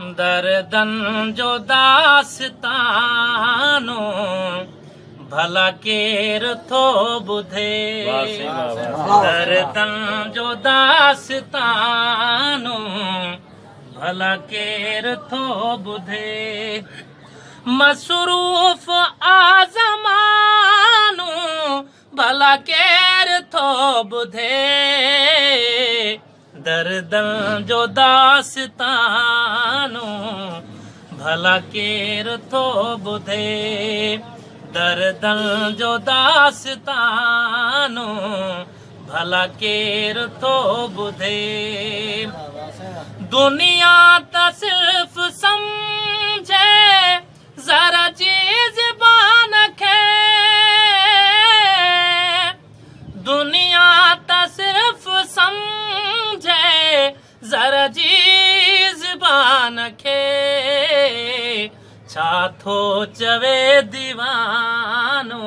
दर्दन जो दास्तानो भला केर थो ॿुधे दर्दन जो दास्तानो भला केर थो ॿुधे मसरूफ़ आज़मानो भला केर थो ॿुधे दर्दन जो दास्तानो भला केर थो ॿुधे दर्दन जो दास्तानो भला केर थो ॿुधे दुनिया त सिर्फ़ सम्झे ज़रा जी ज़बान खे दुनिया त सिर्फ़ सम्झे ज़रा जी ज़बान खे छा थो चवे दीवानो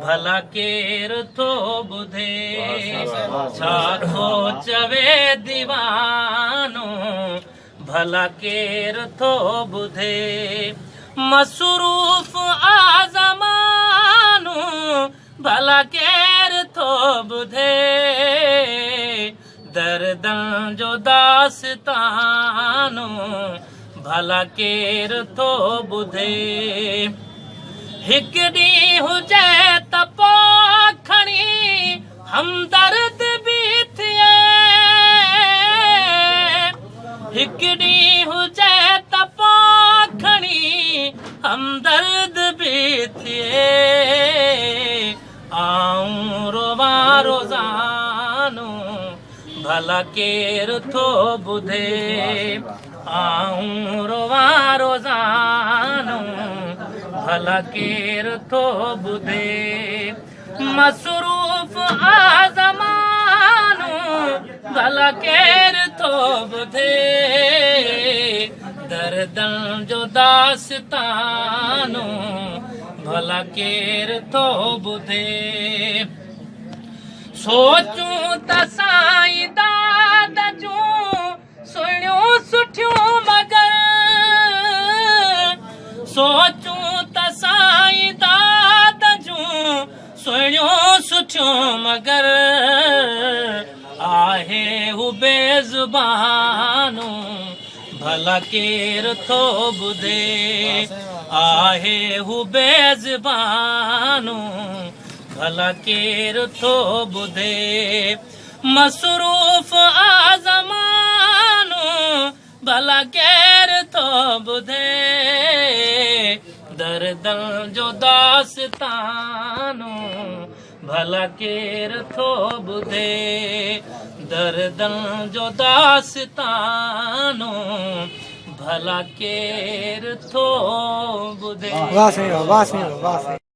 भला केर थो ॿुधे छा थो चवे दीवानो भला केर थो ॿुधे मसरूफ़ आज़मानो भला केर थो ॿुधे दर्दन जो दास्तानो भला केर थो ॿुधे हिकु ॾींहुं हुजे त पोइ खणी हमदर्द बि थिए हिकु ॾींहुं हुजे त पोइ खणी हमदर्द बि थिए आऊं रोवा रोज़ानो भला केर थो ॿुधे आऊं रोवा रोज़ानो भला केर थो ॿुधे मसरूफ़ आज़मानो भला केर थो ॿुधे दर्दन जो दास्तानो भला केर थो ॿुधे सोचूं त साईं दाद जूं सुहिणियूं सुठियूं मगर सोचूं त साईं दाद जूं सुहिणियूं सुठियूं मगर आहे हू बेज़ुबानो भला केर थो ॿुधे आहे हू बेज़ुबानो भला केर थो ॿुधे मसरूफ़ आज़मानो भला केर थो ॿुधे दर्दन जो दास्तानो भला केर थो ॿुधे दर्दन जो दास्तानो भला केर थो ॿुधे